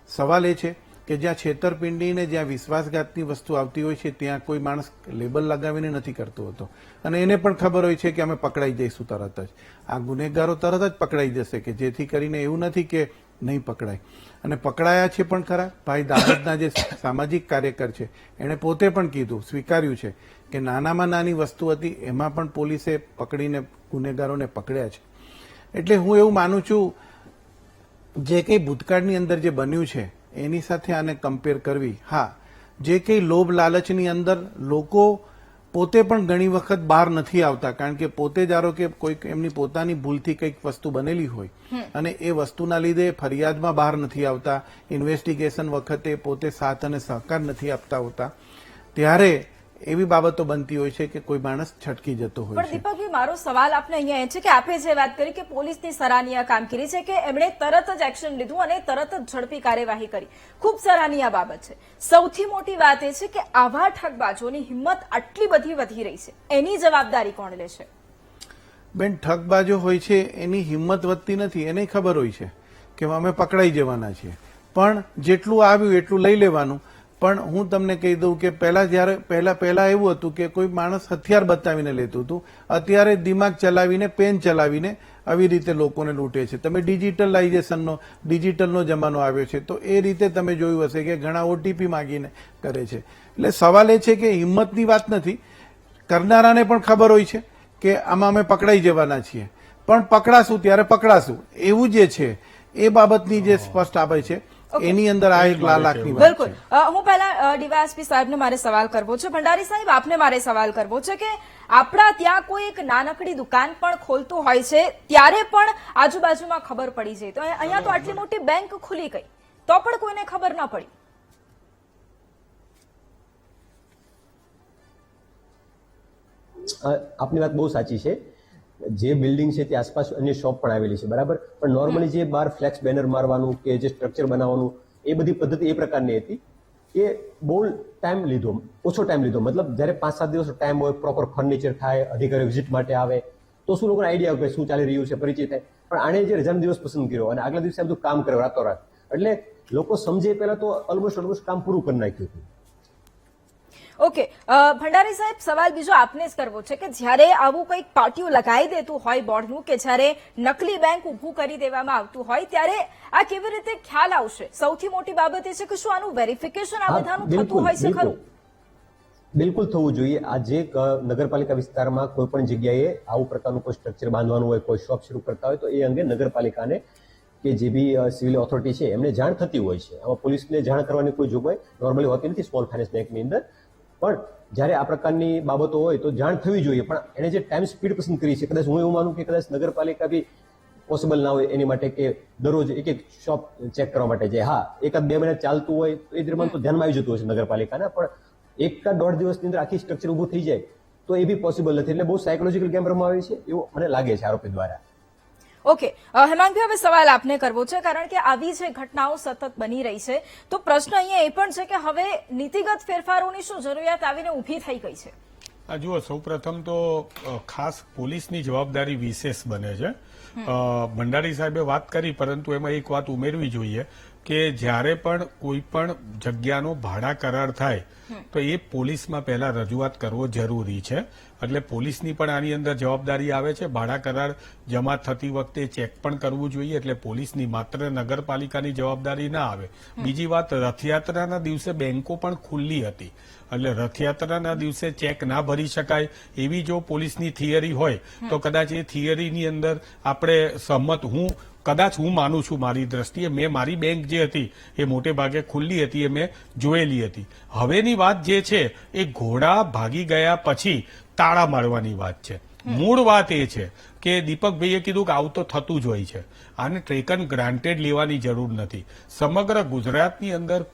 સવાલ એ છે કે જ્યાં છેતરપિંડીને, જ્યાં વિશ્વાસઘાતની વસ્તુ આવતી હોય છે ત્યાં કોઈ માણસ લેબલ લગાવીને નથી કરતો હોતો, અને એને પણ ખબર હોય છે કે અમે પકડાઈ જઈશું તરત જ. આ ગુનેગારો તરત જ પકડાઈ જશે, કે જેથી કરીને એવું નથી કે નહીં પકડાય. અને પકડાયા છે પણ ખરા. ભાઈ દાહોદના જે સામાજિક કાર્યકર છે એણે પોતે પણ કીધું, સ્વીકાર્યું છે કે નાનામાં નાની વસ્તુ હતી એમાં પણ પોલીસે પકડીને ગુનેગારોને પકડ્યા છે. એટલે હું એવું માનું છું જે કંઈ ભૂતકાળની અંદર જે બન્યું છે એની સાથે આને કમ્પેર કરવી. હા, જે કંઈ લોભ લાલચની અંદર લોકો પોતે પણ ઘણી વખત બહાર નથી આવતા, કારણ કે પોતે ધારો કે કોઈક એમની પોતાની ભૂલથી કંઈક વસ્તુ બનેલી હોય અને એ વસ્તુના લીધે ફરિયાદમાં બહાર નથી આવતા, ઇન્વેસ્ટિગેશન વખતે પોતે સાથ અને સહકાર નથી આપતા હોતા, ત્યારે એવી બાબતો બનતી હોય છે કે કોઈ માણસ છટકી જતો હોય પણ છે. દીપકભાઈ, મારો સવાલ આપને અહીંયા એ છે કે આપે જે વાત કરી કે પોલીસની સરાહનીય કામગીરી છે, કે એમણે તરત જ એક્શન લીધું અને તરત જ ઝડપી કાર્યવાહી કરી, ખૂબ સરાહનીય બાબત છે. સૌથી મોટી વાત એ છે કે આવા ઠગબાજોની હિંમત આટલી બધી વધી રહી છે, એની જવાબદારી કોણ લેશે? બેન, ઠગબાજો હોય છે એની હિંમત વધતી નથી. એને ખબર હોય છે કે અમે પકડાઈ જવાના છીએ, પણ જેટલું આવ્યું એટલું લઈ લેવાનું. પણ હું તમને કહી દઉં કે પહેલા એવું હતું કે કોઈ માણસ હથિયાર બતાવીને લેતું હતું, અત્યારે દિમાગ ચલાવીને, પેન ચલાવીને આવી રીતે લોકોને લૂંટે છે. તમે ડિજિટલનો જમાનો આવ્યો છે, તો એ રીતે તમે જોયું હશે કે ઘણા ઓટીપી માંગીને કરે છે. એટલે સવાલ એ છે કે હિંમતની વાત નથી, કરનારાને પણ ખબર હોય છે કે આમાં અમે પકડાઈ જવાના છીએ, પણ પકડાશું ત્યારે પકડાશું એવું જે છે એ બાબતની જે સ્પષ્ટ આવે છે એની અંદર આ એક લાલાકની વાત બિલકુલ. છે. હું પહેલા ડીવાયએસપી સાહેબને મારે સવાલ કરવો છે. ભંડારી સાહેબ, આપને મારે સવાલ કરવો છે કે આપણા ત્યાં કોઈ એક નાનકડી દુકાન પણ ખોલતું હોય છે ત્યારે પણ આજુબાજુમાં ખબર પડી જાય, તો અહીંયા તો આટલી મોટી બેંક ખુલી ગઈ તો પણ કોઈને ખબર ન પડી. આપની વાત બહુ સાચી છે. જે બિલ્ડિંગ છે તે આસપાસ અન્ય શોપ પણ આવેલી છે, બરાબર, પણ નોર્મલી જે બહાર ફ્લેક્સ બેનર મારવાનું કે જે સ્ટ્રક્ચર બનાવવાનું એ બધી પદ્ધતિ એ પ્રકારની હતી કે બહુ ઓછો ટાઈમ લીધો. મતલબ જ્યારે 5-7 દિવસનો ટાઈમ હોય, પ્રોપર ફર્નિચર થાય, અધિકારીઓ વિઝિટ માટે આવે તો શું લોકોને આઈડિયા આવે શું ચાલી રહ્યું છે, પરિચય થાય. પણ આણે જે રજાનો દિવસ પસંદ કર્યો અને આગલા દિવસે બધું કામ કર્યું રાતોરાત, એટલે લોકો સમજે પહેલા તો ઓલમોસ્ટ કામ પૂરું કરી નાખ્યું હતું. ઓકે, ભંડારી સાહેબ, સવાલ બીજો આપને જ કરવો છે કે જ્યારે આવું કંઈક પાટિયું લગાવી દેતું હોય બોર્ડનું કે જ્યારે નકલી બેંક ઊભું કરી દેવામાં આવતું હોય ત્યારે આ કેવી રીતે ખ્યાલ આવશે? સૌથી મોટી બાબત એ છે કે શું આનું વેરિફિકેશન આ બધાનું થતું હોય છે ખરું? બિલકુલ થવું જોઈએ. આ જે નગરપાલિકા વિસ્તારમાં કોઈ પણ જગ્યાએ આવું પ્રકારનું કોઈ સ્ટ્રક્ચર બાંધવાનું હોય, કોઈ શોપ શરૂ કરતા હોય તો એ અંગે નગરપાલિકાને કે જે બી સિવિલ ઓથોરિટી છે એમને જાણ થતી હોય છે. આમાં પોલીસને જાણ કરવાની કોઈ જોગવાઈ નોર્મલી હોતી નથી સ્મોલ ફાઇનાન્સ બેંકની અંદર. પણ જ્યારે આ પ્રકારની બાબતો હોય તો જાણ થવી જોઈએ. પણ એને જે ટાઈમ સ્પીડ પસંદ કરી છે, કદાચ હું એવું માનું કે કદાચ નગરપાલિકા બી પોસિબલ ના હોય એની માટે કે દરરોજ એક એક શોપ ચેક કરવા માટે જાય. હા, એકાદ 2 મહિના ચાલતું હોય તો એ દરમિયાન તો ધ્યાનમાં આવી જતું હોય છે નગરપાલિકાના. પણ 1 કે 1.5 દિવસની અંદર આખી સ્ટ્રક્ચર ઊભું થઈ જાય તો એ બી પોસિબલ નથી. એટલે બહુ સાયકોલોજીકલ ગેમ રમવામાં આવી છે એવું મને લાગે છે આરોપી દ્વારા. ઓકે, હેમાંગભાઈ, હવે સવાલ આપને કરવો છે કારણ કે આવી જે ઘટનાઓ સતત બની રહી છે તો પ્રશ્ન અહીંયા એ પણ છે કે હવે નીતિગત ફેરફારોની શું જરૂરિયાત આવીને ઊભી થઈ ગઈ છે? આ જુઓ, સૌપ્રથમ તો ખાસ પોલીસની જવાબદારી વિશેષ બને છે. ભંડારી સાહેબે વાત કરી, પરંતુ એમાં એક વાત ઉમેરવી જોઈએ કે જ્યારે પણ કોઈ પણ જગ્યાનો ભાડા કરાર થાય તો એ પોલીસમાં પહેલા રજૂઆત કરવો જરૂરી છે. એટલે પોલીસની પણ આની અંદર જવાબદારી આવે છે. ભાડા કરાર જમા થતી વખતે ચેક પણ કરવું જોઈએ. એટલે પોલીસની, માત્ર નગરપાલિકાની જવાબદારી ના આવે. બીજી વાત, રથયાત્રાના દિવસે બેંકો પણ ખુલ્લી હતી. એટલે રથયાત્રાના દિવસે ચેક ના ભરી શકાય એવી જો પોલીસની થિયરી હોય તો કદાચ એ થિયરીની અંદર આપણે સહમત, હું માનું છું મારી દ્રષ્ટિએ. મેં મારી બેંક જે હતી એ મોટે ભાગે ખુલ્લી હતી, એ મેં જોયેલી હતી. હવેની વાત જે છે એ ઘોડા ભાગી ગયા પછી તાળા મારવાની વાત છે. મૂળ વાત એ છે કે દીપકભાઈએ કીધું કે આવું તો થતું જ હોય છે. આને ટેકન ગ્રાન્ટેડ લેવાની જરૂર નથી. સમગ્ર ગુજરાતની અંદર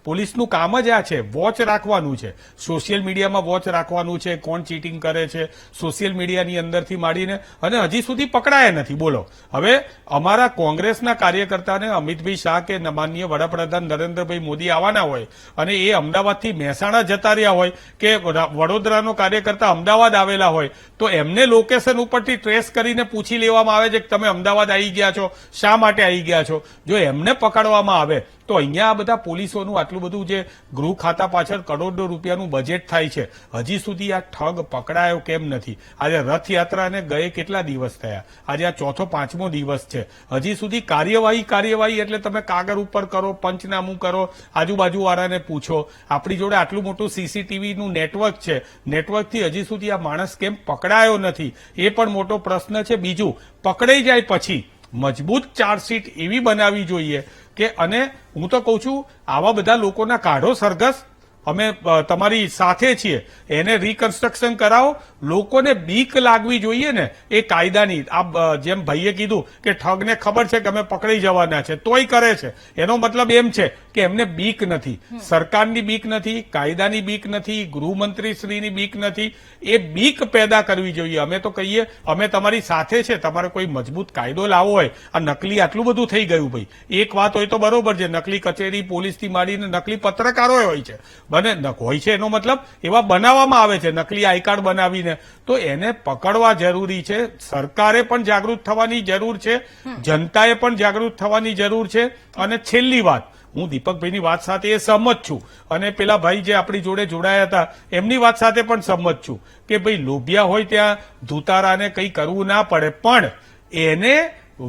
પોલીસનું કામ જ આ છે, વોચ રાખવાનું છે. સોશિયલ મીડિયામાં વોચ રાખવાનું છે, કોણ ચીટિંગ કરે છે સોશિયલ મીડિયાની અંદરથી માંડીને, અને હજી સુધી પકડાયા નથી. બોલો, હવે અમારા કોંગ્રેસના કાર્યકર્તાને અમિતભાઈ શાહ કે માનનીય વડાપ્રધાન નરેન્દ્રભાઈ મોદી આવવાના હોય અને એ અમદાવાદથી મહેસાણા જતા રહ્યા હોય કે વડોદરાનો કાર્યકર્તા અમદાવાદ આવેલા હોય તો એમને લોકેશન ઉપરથી ટ્રેસ કરીને પૂછી લેવામાં આવે છે કે તમે અમદાવાદ આવી ગયા છો, શા માટે આવી ગયા છો. જો એમને પકડવામાં આવે તો અહીંયા આ બધા પોલીસોનું આટલું બધું જે ગૃહ ખાતા પાછળ કરોડો રૂપિયાનું બજેટ થાય છે, હજી સુધી આ ઠગ પકડાયો કેમ નથી? આજે રથયાત્રાને ગયે કેટલા દિવસ થયા? આજે આ 4થો 5મો દિવસ છે. હજી સુધી કાર્યવાહી એટલે તમે કાગળ ઉપર કરો, પંચનામું કરો, આજુબાજુવાળાને પૂછો. આપણી જોડે આટલું મોટું સીસીટીવીનું નેટવર્ક છે, નેટવર્કથી હજી સુધી આ માણસ કેમ પકડાયો નથી એ પણ મોટો પ્રશ્ન છે. બીજું, પકડાઈ જાય પછી મજબૂત ચાર્જશીટ એવી બનાવવી જોઈએ કે, અને હું તો કહું છું આવા બધા લોકોના કાઢો સરઘસ, અમે તમારી સાથે છીએ, એને રીકન્સ્ટ્રક્શન કરાવો. લોકોને બીક લાગવી જોઈએ ને એ કાયદાની. આ જેમ ભાઈએ કીધું કે ઠગને ખબર છે કે અમે પકડી જવાના છે તોય કરે છે, એનો મતલબ એમ છે કે એમને બીક નથી, સરકારની બીક નથી, કાયદાની બીક નથી, ગૃહમંત્રીશ્રીની બીક નથી. એ બીક પેદા કરવી જોઈએ. અમે તો કહીએ અમે તમારી સાથે છે, તમારે કોઈ મજબૂત કાયદો લાવવો હોય. આ નકલી આટલું બધું થઈ ગયું ભાઈ. એક વાત હોય તો બરોબર છે, નકલી કચેરી પોલીસથી માંડીને નકલી પત્રકારો હોય છે, હોય છે, એનો મતલબ એવા બનાવવામાં આવે છે નકલી આઈ કાર્ડ બનાવીને. તો એને પકડવા જરૂરી છે. સરકારે પણ જાગૃત થવાની જરૂર છે, જનતાએ પણ જાગૃત થવાની જરૂર છે. અને છેલ્લી વાત, હું દીપકભાઈની વાત સાથે એ સહમત છું અને પેલા ભાઈ જે આપણી જોડે જોડાયા હતા એમની વાત સાથે પણ સહમત છું કે ભાઈ લોભિયા હોય ત્યાં ધુતારાને કંઈ કરવું ના પડે. પણ એને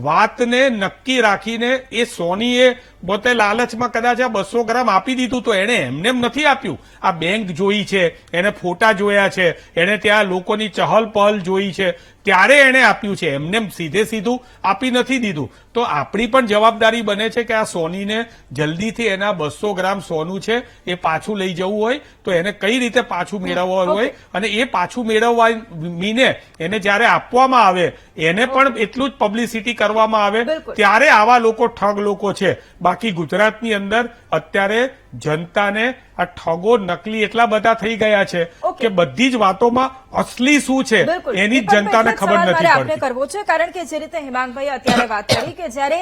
વાતને નક્કી રાખીને એ સોનીએ પોતે લાલચમાં કદાચ આ 200 ગ્રામ આપી દીધું તો એને એમને એમ નથી આપ્યું. આ બેંક જોઈ છે, એને ફોટા જોયા છે, એને ત્યાં લોકોની ચહલ પહલ જોઈ છે, ત્યારે એને આપ્યું છે. એમને સીધું આપી નથી દીધું. તો આપણી પણ જવાબદારી બને છે કે આ સોનીને જલ્દીથી એના 200 ગ્રામ સોનું છે એ પાછું લઈ જવું હોય તો એને કઈ રીતે પાછું મેળવવાનું હોય, અને એ પાછું મેળવવાને એને જયારે આપવામાં આવે એને પણ એટલું જ પબ્લિસિટી કરવામાં આવે, ત્યારે આવા લોકો ઠગ લોકો છે. બાકી ગુજરાતની અંદર અત્યારે જનતાને આ ઠગો નકલી એટલા બધા થઈ ગયા છે કે બધી જ વાતોમાં અસલી શું છે એની જ જનતાને ખબર નથી પડતી. કરવો છે કારણ કે જે રીતે હેમાંગભાઈ અત્યારે વાત કરી કે જયારે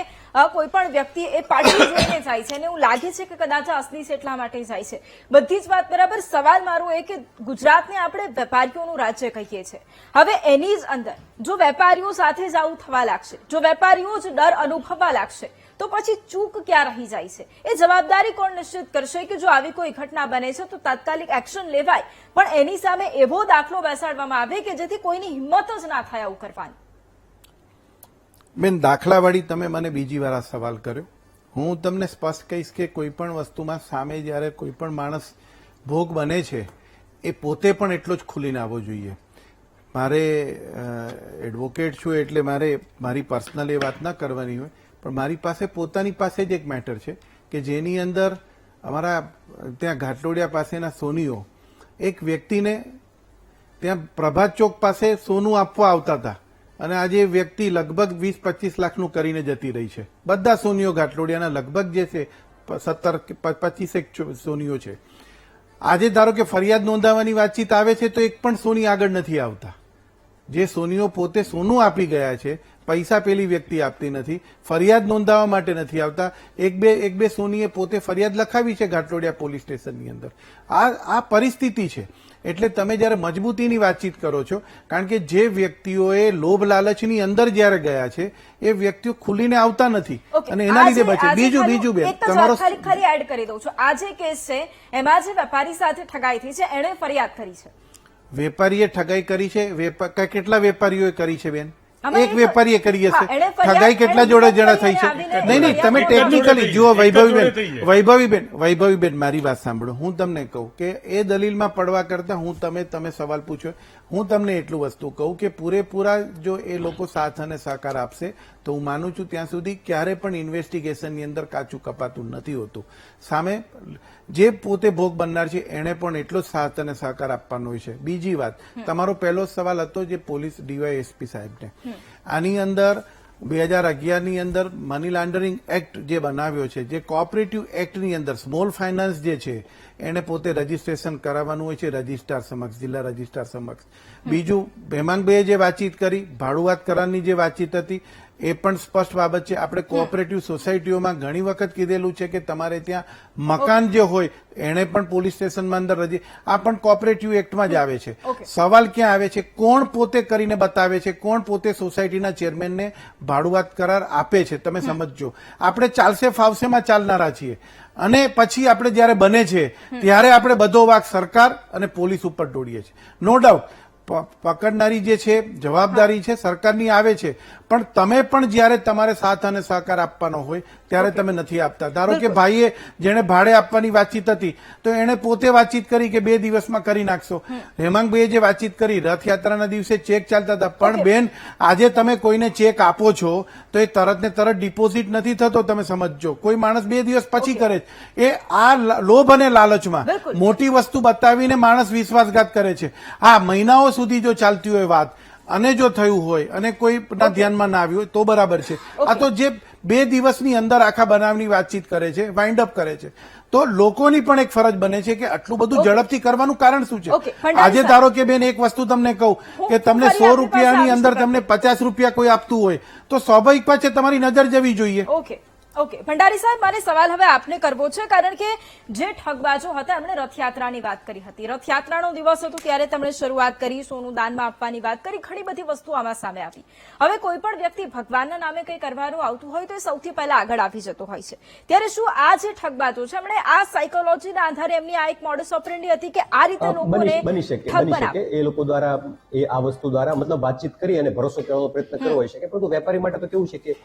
કોઈ પણ વ્યક્તિ એ પાર્ટી જોઈને જાય છે અને એવું લાગે છે કે કદાચ અસલી છે એટલા માટે જાય છે. બધી જ વાત બરાબર. સવાલ મારો એ કે ગુજરાતને આપણે વેપારીઓનું રાજ્ય કહીએ છીએ. હવે એની જ અંદર જો વેપારીઓ સાથે જ આવું થવા લાગશે, જો વેપારીઓ જ ડર અનુભવવા લાગશે તો પછી ચૂક ક્યાં રહી જાય છે? એ જવાબદારી કોણ નિશ્ચિત કરશે કે જો આવી કોઈ ઘટના બને છે તો તાત્કાલિક એક્શન લેવાય, પણ એની સામે એવો દાખલો બેસાડવામાં આવે કે જેથી કોઈની હિંમત જ ના થાય આવું કરવાની? બેન, દાખલાવાળી તમે મને બીજી વાર આ સવાલ કર્યો. હું તમને સ્પષ્ટ કહીશ કે કોઈ પણ વસ્તુમાં સામે જ્યારે કોઈ પણ માણસ ભોગ બને છે એ પોતે પણ એટલો જ ખુલીને આવવો જોઈએ. મારે એડવોકેટ છું એટલે મારે મારી પર્સનલ એ વાત ના કરવાની હોય, પણ મારી પાસે પોતાની પાસે જ એક મેટર છે કે જેની અંદર અમારા ત્યાં ઘાટલોડિયા પાસેના સોનીઓ એક વ્યક્તિને ત્યાં પ્રભાત ચોક પાસે સોનું આપવા આવતા હતા અને આજે એ વ્યક્તિ લગભગ 20-25 લાખનું કરીને જતી રહી છે. બધા સોનીઓ ઘાટલોડિયાના લગભગ જે છે 17-25 સોનીઓ છે. આજે ધારો કે ફરિયાદ નોંધાવવાની વાતચીત આવે છે તો એક પણ સોની આગળ નથી આવતા. જે સોનીઓ પોતે સોનું આપી ગયા છે, પૈસા પેલી વ્યક્તિ આપતી નથી, ફરિયાદ નોંધાવવા માટે નથી આવતા. એક બે સોનીએ પોતે ફરિયાદ લખાવી છે ઘાટલોડિયા પોલીસ સ્ટેશનની અંદર. આ પરિસ્થિતિ છે. એટલે તમે જયારે મજબૂતીની વાતચીત કરો છો, કારણ કે જે વ્યક્તિઓએ લોભ લાલચની અંદર જયારે ગયા છે એ વ્યક્તિઓ ખુલીને આવતા નથી અને એના લીધે બચે. બીજું બેન, તમારો ખાલી એડ કરી દઉં છું, આ જે કેસ છે એમાં જે વેપારી સાથે ઠગાઈ થઈ છે એણે ફરિયાદ કરી છે. વેપારીએ ઠગાઈ કરી છે? કેટલા વેપારીઓએ કરી છે બેન? એક વેપારીએ કરી હશે. ઠગાઈ કેટલા જોડે જણા થઈ છે? નહીં, તમે ટેકનિકલી જુઓ. વૈભવીબેન, મારી વાત સાંભળો. હું તમને કહું કે એ દલીલમાં પડવા કરતા તમે સવાલ પૂછ્યો, હું તમને એટલું વસ્તુ કહું કે પૂરેપૂરા જો એ લોકો સાથ અને સહકાર આપશે તો હું માનું છું ત્યાં સુધી ક્યારે પણ ઇન્વેસ્ટિગેશનની અંદર કાચું કપાતું નથી હોતું. સામે જે પોતે ભોગ બનનાર છે એને પણ એટલો જ સાથ અને સહકાર આપવાનો હોય છે. બીજી વાત, તમારો પહેલો સવાલ હતો જે પોલીસ ડીવાયએસપી સાહેબને. આની અંદર 2011ની અંદર મની લોન્ડરિંગ એક્ટ જે બનાવ્યો છે, જે કોઓપરેટિવ એક્ટની અંદર સ્મોલ ફાઇનાન્સ જે છે એને પોતે રજીસ્ટ્રેશન કરાવવાનું હોય છે રજિસ્ટ્રાર સમક્ષ, જિલ્લા રજિસ્ટ્રાર સમક્ષ. બીજું, ભેમાંગભાઈએ જે વાતચીત કરી, ભાડુઆત કરારની જે વાતચીત હતી એ પણ સ્પષ્ટ બાબત છે. આપણે કોઓપરેટિવ સોસાયટીઓમાં ઘણી વખત કીધેલું છે કે તમારે ત્યાં મકાન જે હોય એને પણ પોલીસ સ્ટેશનમાં અંદર આ પણ કોઓપરેટિવ એક્ટમાં જ આવે છે. સવાલ ક્યાં આવે છે? કોણ પોતે કરીને બતાવે છે, કોણ પોતે સોસાયટીના ચેરમેનને ભાડુઆત કરાર આપે છે. તમે સમજજો, આપણે ચાલશે ફાવશેમાં ચાલનારા છીએ અને પછી આપણે જયારે બને છે ત્યારે આપણે બધો વાંક સરકાર અને પોલીસ ઉપર ઢોળીએ છીએ. નો ડાઉટ પકડનારી જે છે જવાબદારી છે સરકારની આવે છે, પણ તમે પણ જયારે તમારે સાથ અને સહકાર આપવાનો હોય ત્યારે તમે નથી આપતા. ધારો કે ભાઈએ જેને ભાડે આપવાની વાતચીત હતી તો એને પોતે વાતચીત કરી કે 2 દિવસમાં કરી નાખશો. હેમાંગભાઈએ જે વાતચીત કરી, રથયાત્રાના દિવસે ચેક ચાલતા હતા, પણ બેન આજે તમે કોઈને ચેક આપો છો તો એ તરત ને તરત ડિપોઝિટ નથી થતો. તમે સમજજો, કોઈ માણસ 2 દિવસ પછી કરે છે. એ આ લોભ અને લાલચમાં મોટી વસ્તુ બતાવીને માણસ વિશ્વાસઘાત કરે છે. આ મહિનાઓ સુધી જો ચાલતી હોય વાત અને જો થયું હોય અને કોઈના ધ્યાનમાં ના આવ્યું હોય તો બરાબર છે. આ તો જે 2 દિવસની અંદર આખા બનાવની વાતચીત કરે છે, વાઇન્ડ અપ કરે છે, તો લોકોની પણ એક ફરજ બને છે કે આટલું બધું ઝડપથી કરવાનું કારણ શું છે? આજે ધારો કે બેન એક વસ્તુ તમને કહું કે તમને 100 રૂપિયાની અંદર તમને 50 રૂપિયા કોઈ આપતું હોય તો સ્વાભાવિક પાછે તમારી નજર જવી જોઈએ. ઓકે, ભંડારી સાહેબ, મારે સવાલ હવે આપને કરવો છે, કારણ કે જે ઠગબાજો હતા એમણે રથયાત્રાની વાત કરી હતી. રથયાત્રાનો દિવસ હતો ત્યારે તેમણે શરૂઆત કરી, સોનું દાનમાં આપવાની વાત કરી, ઘણી બધી વસ્તુ આમાં સામે આવી. હવે કોઈ પણ વ્યક્તિ ભગવાનના નામે કંઈ કરવાનું આવતું હોય તો એ સૌથી પહેલા આગળ આવી જતો હોય છે. ત્યારે શું આ જે ઠગબાજો છે એમણે આ સાયકોલોજીના આધારે એમની આ એક મોડસ ઓપરેન્ડી હતી કે આ રીતે લોકોને બની શકે એ લોકો દ્વારા આ વસ્તુ દ્વારા મતલબ વાતચીત કરી અને ભરોસો કરવાનો પ્રયત્ન કરવો હોય શકે. પરંતુ વેપારી માટે તો કેવું છે કે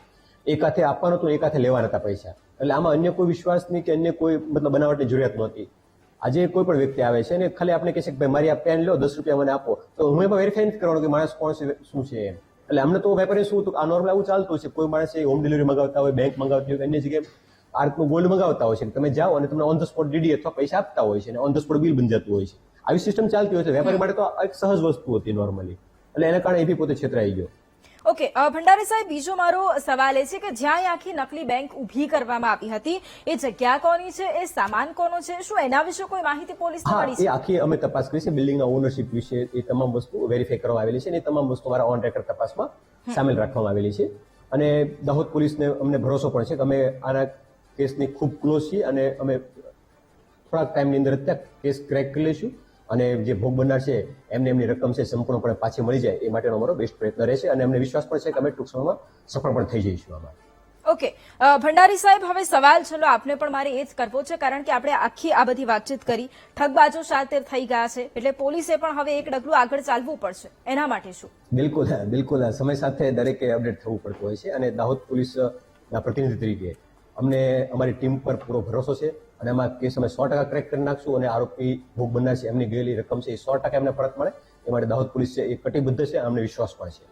એક હાથે આપવાનો તો એક હાથે લેવા નતા પૈસા, એટલે આમાં અન્ય કોઈ વિશ્વાસની કે અન્ય કોઈ મતલબ બનાવટની જરૂરિયાત નહોતી. આજે કોઈ પણ વ્યક્તિ આવે છે અને ખાલી આપણે કહે છે કે ભાઈ મારી આ પેન લો, 10 રૂપિયા મને આપો, તો હું એમાં વેરીફાઈ નથી કરવાનું કે માણસ કોણ છે શું છે એમ. એટલે અમને તો વેપારી શું હતું, આ નોર્મલ આવું ચાલતું છે. કોઈ માણસ હોમ ડિલિવરી મંગાવતા હોય, બેંક મંગાવતી હોય, અન્ય જગ્યાએ આ રીતનું ગોલ્ડ મંગાવતા હોય છે, તમે જાઓ અને તમને ઓન ધ સ્પોટ ડીડી અથવા પૈસા આપતા હોય છે અને ઓન ધ સ્પોટ બિલ બની જતું હોય છે. આવી સિસ્ટમ ચાલતી હોય છે. વેપારી માટે તો એક સહજ વસ્તુ હતી નોર્મલી, એટલે એના કારણે એ બી પોતે છેતરાઈ ગયો. ઓકે, ભંડારી સાહેબ, બીજો મારો સવાલ એ છે કે જ્યાં આખી નકલી બેંક ઉભી કરવામાં આવી હતી એ જગ્યા કોની છે, એ સામાન કોનો છે, શું એના વિશે કોઈ માહિતી પોલીસને મળી છે? એ આખી અમે તપાસ કરી છે. બિલ્ડિંગના ઓનરશિપ વિશે એ તમામ વસ્તુ વેરીફાઈ કરવામાં આવેલી છે અને એ તમામ વસ્તુ અમારા ઓન રેકર્ડ તપાસમાં સામેલ રાખવામાં આવેલી છે. અને દાહોદ પોલીસને અમને ભરોસો પણ છે કે અમે આના કેસની ખૂબ ક્લોઝ છીએ અને અમે થોડાક ટાઈમની અંદર અત્યારે કેસ ક્રેક કરી લઈશું અને જે ભોગ બનનાર છે એમને એમની રકમ છે સંપૂર્ણપણે પાછી મળી જાય એ માટેનો અમારો બેસ્ટ પ્રયત્ન રહેશે અને અમને વિશ્વાસ પણ છે કે અમે ટૂંક સમયમાં સફળ પણ થઈ જઈશું આમાં. ઓકે ભંડારી સાહેબ, હવે સવાલ ચલો આપને પણ મારે એ જ કરવો છે, કારણ કે આપણે આખી આ બધી વાતચીત કરી, ઠગબાજો શાतिर થઈ ગયા છે, એટલે પોલીસે પણ હવે એક ડગલું આગળ ચાલવું પડશે, એના માટે શું? બિલકુલ સમય સાથે દરેકે અપડેટ થવું પડતું હોય છે, અને દાહોદ પોલીસના પ્રતિનિધિ તરીકે અમને અમારી ટીમ પર પૂરો ભરોસો છે, અને આમાં કેસ અમે 100% ક્રેક કરી નાખશું, અને આરોપી ભોગ બનનાર છે એમની ગયેલી રકમ છે એ 100% એમને પરત મળે એ માટે દાહોદ પોલીસ છે એ કટિબદ્ધ છે, અમને વિશ્વાસ પણ છે.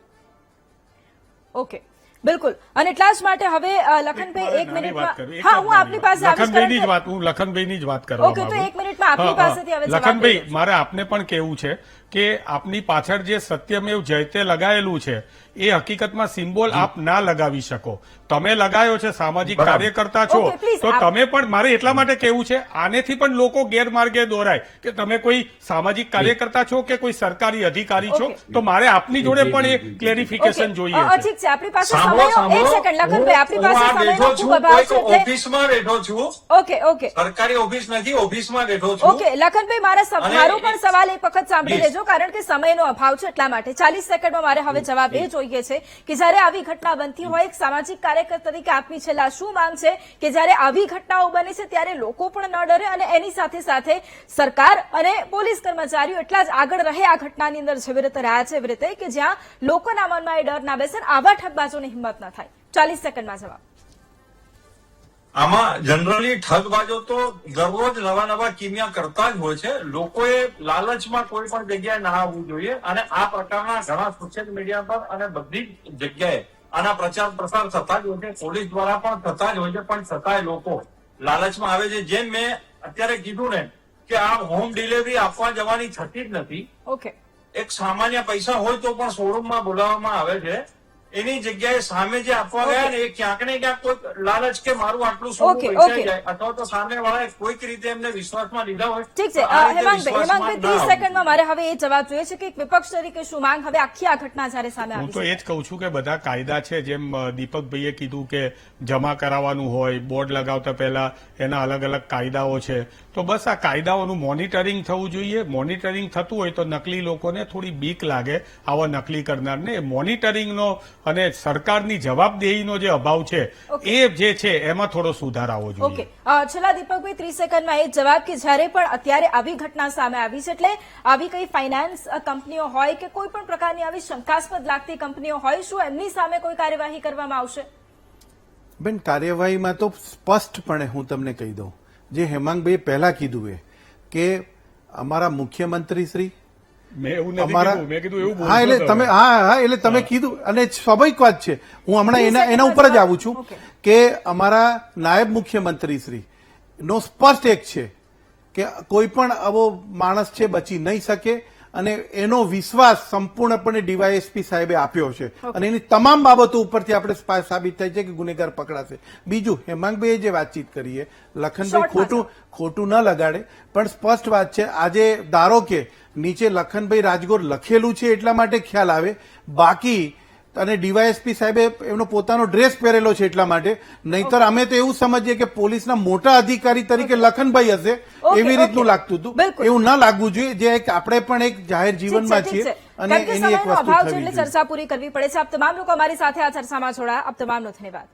ઓકે, બિલકુલ. અને એટલા જ માટે હવે લખનભાઈ 1 મિનિટમાં, હા હું આપની પાસે આવીશ. લખનભાઈની જ વાત કરવા ઓકે, તો 1 મિનિટમાં આપની પાસેથી હવે જવાબ લખનભાઈ, લઈશ. મારે આપને પણ કહેવું છે કે આપની પાછળ જે સત્યમેવ જયતે લગાયેલું છે એ હકીકતમાં સિમ્બોલ આપ ના લગાવી શકો. તમે લગાયો છે, સામાજિક કાર્યકર્તા છો, Okay, please, તો તમે પણ, મારે એટલા માટે કહેવું છે, આનેથી પણ લોકો ગેરમાર્ગે દોરાય કે તમે કોઈ સામાજિક કાર્યકર્તા છો કે કોઈ સરકારી અધિકારી છો, Okay. તો મારે આપની જોડે પણ એ ક્લેરિફિકેશન ઓકે, જોઈએ છે. ઠીક છે, આપણી પાસે સાંભળો, સમયનો એક સેકન્ડ લખનભાઈ, આપણી હું પાસે આ સમયનો બેઠો ખૂબ છું, અભાવ છે, કોઈ એટલે ઓફિસમાં બેઠો છું, ઓકે સરકારી ઓફિસ નથી, ઓફિસમાં બેઠો છું. ઓકે લખનભાઈ, અને મારો પણ સવાલ એક વખત સાંભળી Yes. લેજો, કારણ કે સમયનો અભાવ છે એટલા માટે. 40 સેકન્ડમાં મારે હવે જવાબ એ જોઈએ છે કે જ્યારે આવી ઘટના બનતી હોય, એક સામાજિક કાર્યકર તરીકે આપની છેલ્લા શું માંગ છે કે જ્યારે આવી ઘટનાઓ બને છે ત્યારે લોકો પણ ન ડરે, અને એની સાથે સાથે સરકાર અને પોલીસ કર્મચારીઓ એટલા જ આગળ રહે આ ઘટનાની અંદર જેવી રીતે રહ્યા છે એવી રીતે, કે જ્યાં લોકોના મનમાં એ ડર ના બેસે, આવા ઠગબાજોની હિંમત ન થાય. 40 સેકન્ડમાં જવાબ. આમાં જનરલી ઠગબાજો તો દરરોજ નવા નવા કિમિયા કરતા જ હોય છે. લોકોએ લાલચમાં કોઈ પણ જગ્યાએ ના આવવું જોઈએ, અને આ પ્રકારના ઘણા સોશિયલ મીડિયા પર અને બધી જ જગ્યાએ આના પ્રચાર પ્રસાર થતા જ હોય છે, પોલીસ દ્વારા પણ થતા જ હોય છે, પણ છતાંય લોકો લાલચમાં આવે છે. જેમ મેં અત્યારે કીધું ને કે આ હોમ ડિલિવરી આપવા જવાની થતી જ નથી. ઓકે, એક સામાન્ય પૈસા હોય તો પણ શોરૂમમાં બોલાવવામાં આવે છે, એની જગ્યાએ સામે જે આપવા ગયા ને એ ક્યાંક ને ક્યાંક કોઈ લાલચ કે મારું આટલું સોનું Okay, વેચાઈ okay. જાય, અથવા તો સામે વાળાએ કોઈક રીતે એમને વિશ્વાસમાં લીધા હોય. ઠીક છે. તો આ રીતે હેમાંગભાઈ, વિશ્વાસમાં 30 ના સેકન્ડમાં મારે હવે એ જવાબ જોઈએ છે કે એક વિપક્ષ તરીકે શું માંગ હવે આખી આ ઘટના જ્યારે સામે હું આવી તો છે? એ જ કહું છું કે બધા કાયદા છે, જેમ દીપકભાઈએ કીધું કે જમા કરાવવાનું હોય, બોર્ડ લગાવતા પહેલા એના અલગ અલગ કાયદાઓ છે, તો બસ આ કાયદાઓનું મોનિટરિંગ થવું જોઈએ. મોનિટરિંગ થતું હોય તો નકલી લોકોને થોડી બીક લાગે, આવા નકલી કરનારને. મોનિટરિંગનો અને સરકારની જવાબદેહીનો જે અભાવ છે એ જે છે એમાં થોડો સુધાર આવવો જોઈએ. ઓકે, છેલ્લા દીપકભાઈ 30 સેકન્ડમાં એ જવાબ કે જ્યારે પણ અત્યારે આવી ઘટના સામે આવી છે, એટલે આવી કઈ ફાઇનાન્સ કંપનીઓ હોય કે કોઈ પણ પ્રકારની આવી શંકાસ્પદ લાગતી કંપનીઓ હોય, શું એમની સામે કોઈ કાર્યવાહી કરવામાં આવશે? બેન, કાર્યવાહીમાં તો સ્પષ્ટપણે હું તમને કહી દઉં, જે હેમાંગભાઈએ પહેલા કીધું એ કે અમારા મુખ્યમંત્રી શ્રી મેં એવું નથી કીધું, મેં કીધું એવું હા, એટલે બોલશો તમે હા એટલે તમે કીધું, અને સ્વાભાવિક વાત છે, હું હમણાં એના ઉપર જ આવું છું Okay. કે અમારા નાયબ મુખ્યમંત્રી શ્રી નો સ્પષ્ટ એક છે કે કોઈ પણ આવો માણસ છે બચી નહીં શકે, અને એનો વિશ્વાસ સંપૂર્ણપણે ડીવાયએસપી સાહેબે આપ્યો છે, અને એની તમામ બાબતો ઉપરથી આપણે સાબિત થાય છે કે ગુનેગાર પકડાશે. બીજું, હેમાંગભાઈએ જે વાતચીત કરી એ લખનભાઈ ખોટું ન લગાડે, પણ સ્પષ્ટ વાત છે, આજે ધારો કે નીચે લખનભાઈ રાજગોર લખેલું છે એટલા માટે ખ્યાલ આવે, બાકી અને ડીવાયએસપી સાહેબે એમનો પોતાનો ડ્રેસ પહેરેલો છે એટલા માટે, નહીતર અમે તો એવું સમજીએ કે પોલીસના મોટા અધિકારી તરીકે લખનભાઈ હશે એવી રીતનું લાગતું હતું. એવું ના લાગવું જોઈએ, જે એક આપણે પણ એક જાહેર જીવનમાં છીએ અને એની એક વસ્તુ થવી જોઈએ. ચર્ચા પૂરી કરવી પડે છે. આપ તમામ લોકો અમારી સાથે આ ચર્ચામાં જોડાયા, આપ તમામનો ધન્યવાદ.